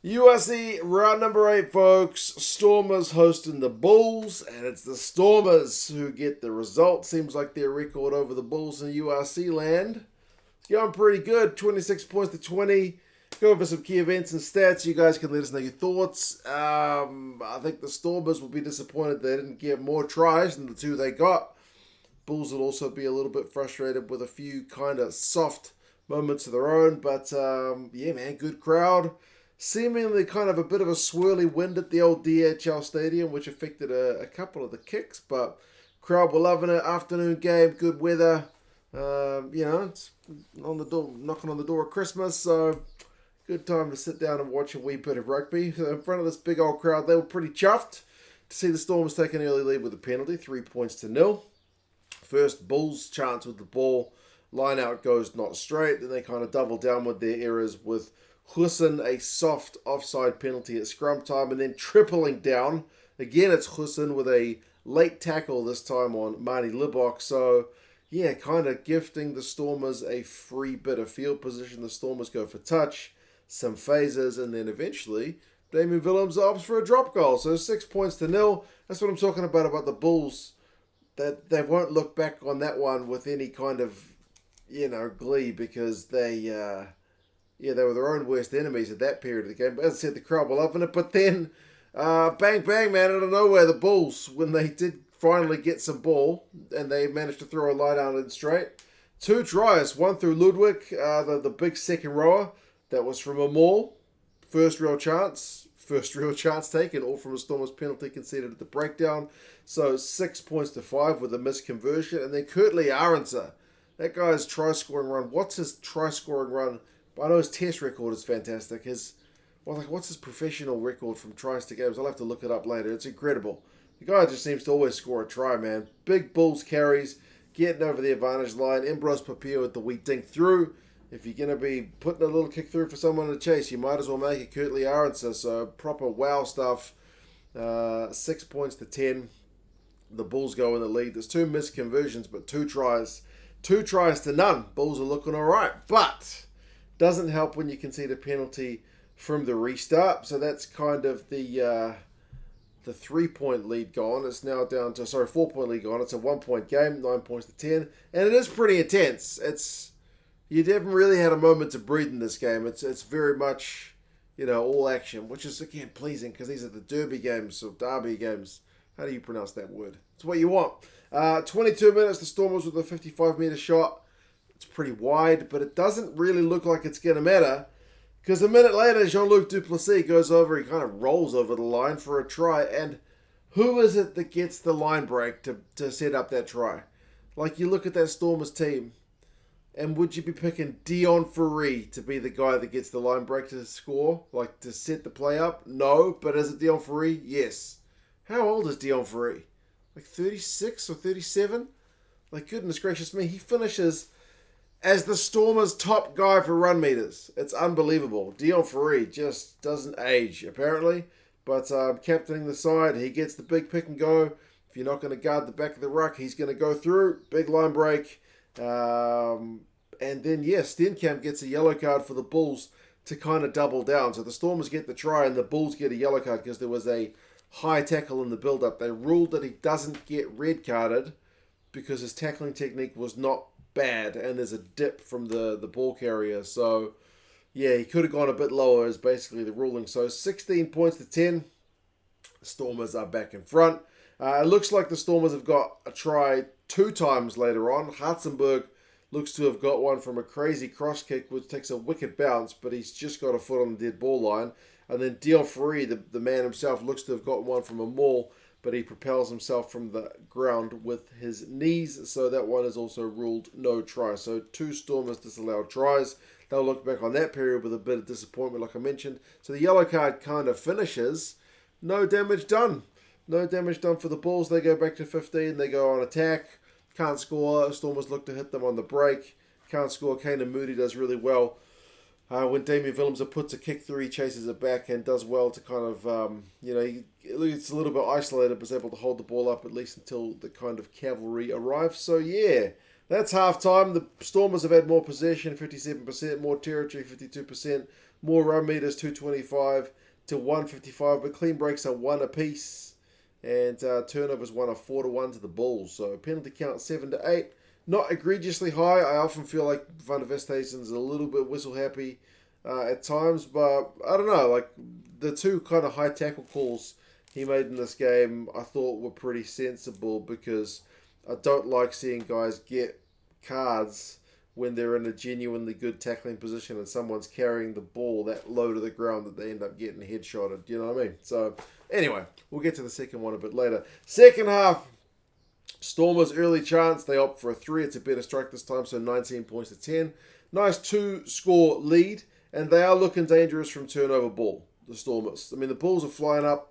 URC round number 8, folks. Stormers hosting the Bulls, and it's the Stormers who get the result. Seems like their record over the Bulls in URC land is going pretty good. 26 points to 20. Go over some key events and stats. You guys can let us know your thoughts. I think the Stormers will be disappointed they didn't get more tries than the two they got. Bulls will also be a little bit frustrated with a few kind of soft moments of their own. But yeah, man, good crowd. Seemingly kind of a bit of a swirly wind at the old DHL Stadium, which affected a couple of the kicks. But crowd were loving it. Afternoon game, good weather. It's on the door, knocking on the door of Christmas. So good time to sit down and watch a wee bit of rugby. So in front of this big old crowd, they were pretty chuffed to see the Stormers take an early lead with a penalty, 3 points to 0. First Bulls chance with the ball. Line out goes not straight. Then they kind of double down with their errors with Hussein, a soft offside penalty at scrum time, and then tripling down. Again, it's Hussein with a late tackle this time on Marty Libok. So, yeah, kind of gifting the Stormers a free bit of field position. The Stormers go for touch, some phases, and then eventually Damien Willems opts for a drop goal. So 6 points to 0. That's what I'm talking about the Bulls. That they won't look back on that one with any kind of, glee because they were their own worst enemies at that period of the game. But as I said, the crowd were loving it. But then, bang, bang, man, out of nowhere, the Bulls, when they did finally get some ball, and they managed to throw a lie down in straight. 2 tries, one through Ludwig, the big second rower. That was from a maul. First real chance taken, all from a Stormers penalty conceded at the breakdown. So 6 points to 5 with a missed conversion. And then Kurtley Aronsa, that guy's try-scoring run. What's his try-scoring run? I know his test record is fantastic. What's his professional record from tries to games? I'll have to look it up later. It's incredible. The guy just seems to always score a try, man. Big Bulls carries, getting over the advantage line. Ambrose Papio with the wee dink through. If you're going to be putting a little kick through for someone to chase, you might as well make it Kurtley Aronsa. So proper wow stuff. 6 points to 10. The Bulls go in the lead. There's 2 missed conversions, but 2 tries. 2 tries to none. Bulls are looking all right. But doesn't help when you concede a penalty from the restart. So that's kind of the 3-point lead gone. It's now down to, 4-point lead gone. It's a 1-point game, 9 points to 10. And it is pretty intense. You haven't really had a moment to breathe in this game. It's very much, all action, which is, again, pleasing because these are the derby games or derby games. How do you pronounce that word? It's what you want. 22 minutes, the Stormers with a 55-meter shot. It's pretty wide, but it doesn't really look like it's going to matter because a minute later, Jean-Luc Duplessis goes over. He kind of rolls over the line for a try. And who is it that gets the line break to set up that try? Like, you look at that Stormers team, and would you be picking Dion Ferree to be the guy that gets the line break to score? Like, to set the play up? No. But is it Dion Ferree? Yes. How old is Dion Ferree? Like 36 or 37? Like, goodness gracious me. He finishes as the Stormers' top guy for run meters. It's unbelievable. Dion Ferree just doesn't age, apparently. But captaining the side, he gets the big pick and go. If you're not going to guard the back of the ruck, he's going to go through. Big line break. And then, Stenkamp gets a yellow card for the Bulls to kind of double down. So the Stormers get the try and the Bulls get a yellow card because there was a high tackle in the build-up. They ruled that he doesn't get red carded because his tackling technique was not bad and there's a dip from the ball carrier. So, yeah, he could have gone a bit lower is basically the ruling. So 16 points to 10. The Stormers are back in front. It looks like the Stormers have got a try 2 times later on. Hartzenberg looks to have got one from a crazy cross kick, which takes a wicked bounce, but he's just got a foot on the dead ball line. And then Dion Ferree, the man himself, looks to have got one from a maul, but he propels himself from the ground with his knees. So that one is also ruled no try. So 2 Stormers disallowed tries. They'll look back on that period with a bit of disappointment, like I mentioned. So the yellow card kind of finishes. No damage done. No damage done for the Bulls. They go back to 15. They go on attack. Can't score. Stormers look to hit them on the break. Can't score. Kanan Moody does really well. When Damien Willems puts a kick through, he chases it back and does well to kind of, it's a little bit isolated, but is able to hold the ball up at least until the kind of cavalry arrives. So, yeah, that's halftime. The Stormers have had more possession, 57%, more territory, 52%. More run meters, 225 to 155, but clean breaks are 1 apiece. And turnovers 1 are 4-1 to the Bulls. So penalty count 7-8. Not egregiously high. I often feel like Van der Westhuizen's a little bit whistle happy at times, but I don't know. Like the two kind of high tackle calls he made in this game, I thought were pretty sensible because I don't like seeing guys get cards when they're in a genuinely good tackling position and someone's carrying the ball that low to the ground that they end up getting headshotted. You know what I mean? So anyway, we'll get to the second one a bit later. Second half, Stormers' early chance. They opt for a 3. It's a better strike this time, so 19 points to 10. Nice 2-score lead, and they are looking dangerous from turnover ball, the Stormers. I mean, the Bulls are flying up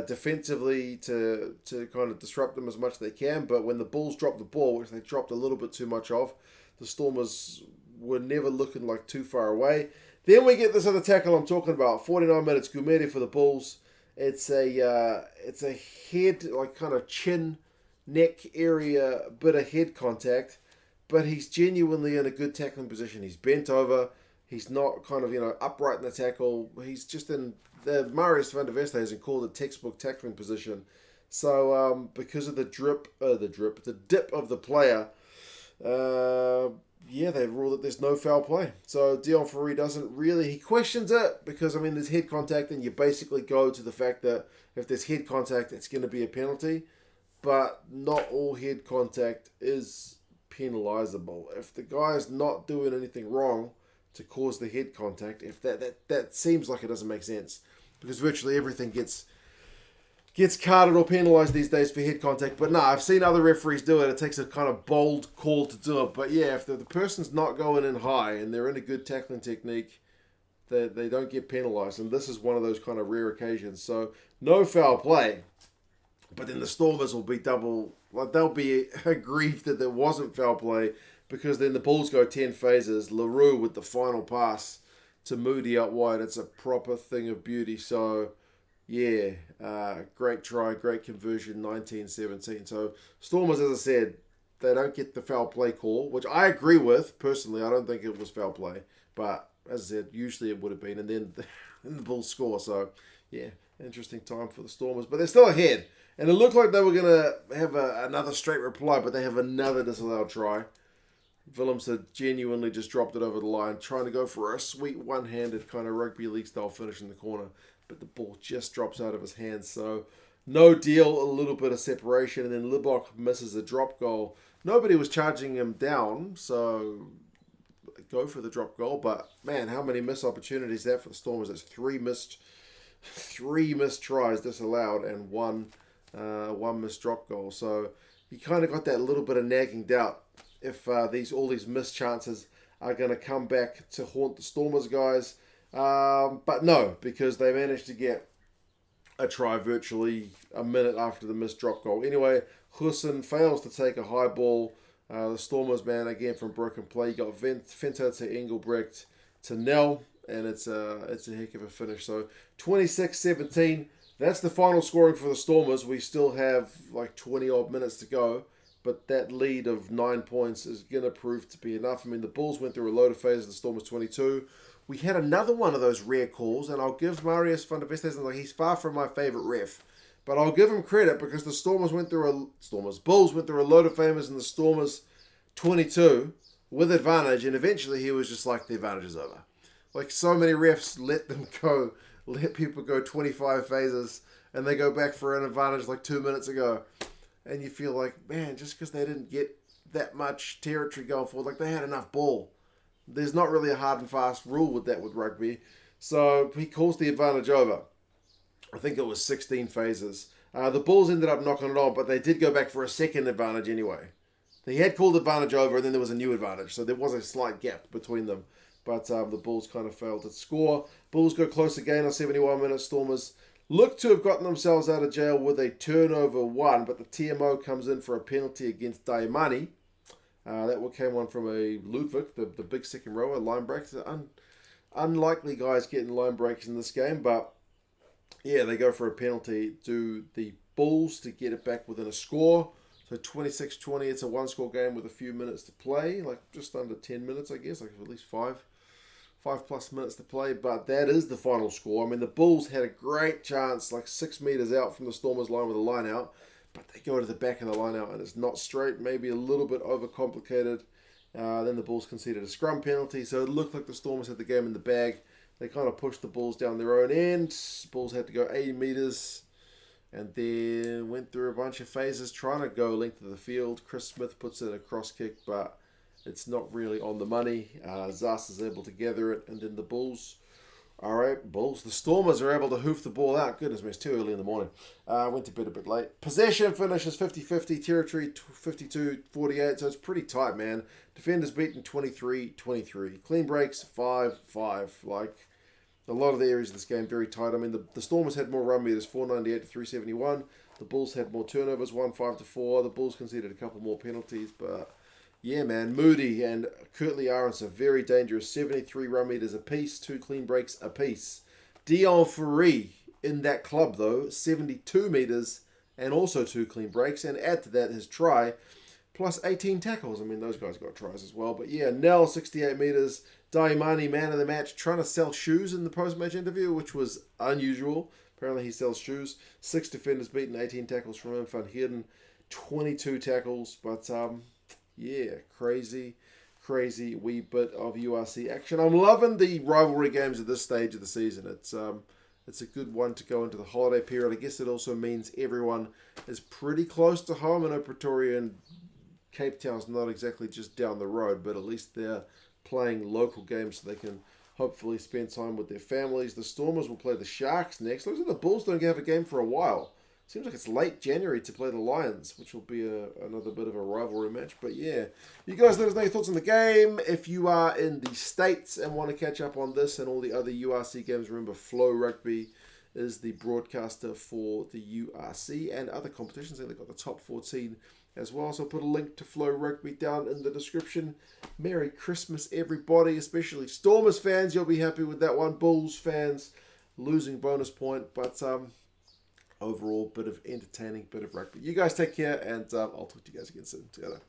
defensively to kind of disrupt them as much as they can, but when the Bulls drop the ball, which they dropped a little bit too much of, the Stormers were never looking like too far away. Then we get this other tackle I'm talking about. 49 minutes, Gumede for the Bulls. It's a head, like kind of chin, neck area, bit of head contact, but he's genuinely in a good tackling position. He's bent over. He's not kind of, upright in the tackle. He's just in the Marius van der Westhuizen called a textbook tackling position. So because of the dip of the player, they rule that there's no foul play. So Dion Ferry doesn't really, he questions it because, there's head contact and you basically go to the fact that if there's head contact, it's going to be a penalty. But not all head contact is penalizable. If the guy's not doing anything wrong to cause the head contact, if that seems like it doesn't make sense because virtually everything gets carded or penalised these days for head contact. But no, I've seen other referees do it. It takes a kind of bold call to do it. But yeah, if the person's not going in high and they're in a good tackling technique, they don't get penalised. And this is one of those kind of rare occasions. So no foul play. But then the Stormers will be they'll be aggrieved that there wasn't foul play because then the Bulls go 10 phases. LaRue with the final pass to Moody out wide. It's a proper thing of beauty. So, yeah, great try, great conversion, 19-17. So, Stormers, as I said, they don't get the foul play call, which I agree with. Personally, I don't think it was foul play. But, as I said, usually it would have been. And then the Bulls score. So, yeah, interesting time for the Stormers. But they're still ahead. And it looked like they were going to have another straight reply, but they have another disallowed try. Willems had genuinely just dropped it over the line, trying to go for a sweet one-handed kind of rugby league style finish in the corner, but the ball just drops out of his hands. So no deal, a little bit of separation, and then Libok misses a drop goal. Nobody was charging him down, so go for the drop goal. But man, how many missed opportunities there for the Stormers? That's three missed tries disallowed and one missed drop goal. So you kind of got that little bit of nagging doubt if all these missed chances are going to come back to haunt the Stormers guys. But no, because they managed to get a try virtually a minute after the missed drop goal. Anyway, Hussein fails to take a high ball. The Stormers, man, again from broken play, got Venter to Engelbrecht to Nell, and it's a heck of a finish. So 26-17. That's the final scoring for the Stormers. We still have like 20-odd minutes to go, but that lead of 9 points is going to prove to be enough. The Bulls went through a load of phases. The Stormers 22. We had another one of those rare calls, and I'll give Marius van der Westhuizen, he's far from my favourite ref, but I'll give him credit because the Bulls went through a load of famers, and the Stormers 22 with advantage, and eventually he was just like, the advantage is over. Like so many refs let people go 25 phases, and they go back for an advantage like 2 minutes ago. And you feel like, man, just because they didn't get that much territory going forward, like they had enough ball. There's not really a hard and fast rule with that with rugby. So he calls the advantage over. I think it was 16 phases. The Bulls ended up knocking it on, but they did go back for a second advantage anyway. He had called advantage over, and then there was a new advantage. So there was a slight gap between them. But the Bulls kind of failed to score. Bulls go close again on 71 minutes. Stormers look to have gotten themselves out of jail with a turnover 1, but the TMO comes in for a penalty against Daimani. That came on from a Ludwig, the big second rower, line breaks. Unlikely guys getting line breaks in this game, but yeah, they go for a penalty to the Bulls to get it back within a score. So 26-20, it's a one-score game with a few minutes to play, like just under 10 minutes, I guess, like at least 5+ minutes to play, but that is the final score. I mean, the Bulls had a great chance, like 6 meters out from the Stormers' line with a line out, but they go to the back of the line out and it's not straight, maybe a little bit overcomplicated. Then the Bulls conceded a scrum penalty, so it looked like the Stormers had the game in the bag. They kind of pushed the Bulls down their own end. Bulls had to go 80 meters and then went through a bunch of phases trying to go length of the field. Chris Smith puts in a cross kick, but it's not really on the money. Zas is able to gather it, and then the Bulls. All right, Bulls. The Stormers are able to hoof the ball out. Goodness me, it's too early in the morning. Went to bed a bit late. Possession finishes 50-50. Territory 52-48, so it's pretty tight, man. Defenders beaten 23-23. Clean breaks 5-5. Like, a lot of the areas of this game very tight. I mean, the Stormers had more run meters, 498-371. The Bulls had more turnovers, 1-5-4. The Bulls conceded a couple more penalties, but yeah, man, Moody and Kurtley Arons are very dangerous. 73 run meters apiece, 2 clean breaks apiece. Dion Ferree in that club, though, 72 meters and also 2 clean breaks. And add to that his try, plus 18 tackles. I mean, those guys got tries as well. But yeah, Nell, 68 meters. Daimani, man of the match, trying to sell shoes in the post-match interview, which was unusual. Apparently he sells shoes. 6 defenders beaten, 18 tackles from him. Van Heerden, 22 tackles. But, yeah, crazy wee bit of URC action. I'm loving the rivalry games at this stage of the season. It's a good one to go into the holiday period. I guess it also means everyone is pretty close to home. I know Pretoria and Cape Town's not exactly just down the road, but at least they're playing local games so they can hopefully spend time with their families. The Stormers will play the Sharks next. Looks like the Bulls don't have a game for a while. Seems like it's late January to play the Lions, which will be another bit of a rivalry match. But yeah, you guys let us know your thoughts on the game. If you are in the States and want to catch up on this and all the other URC games, remember Flow Rugby is the broadcaster for the URC and other competitions. They've got the top 14 as well. So I'll put a link to Flow Rugby down in the description. Merry Christmas, everybody, especially Stormers fans. You'll be happy with that one. Bulls fans, losing bonus point. But overall, bit of entertaining, bit of rugby. You guys take care, and I'll talk to you guys again soon. Together.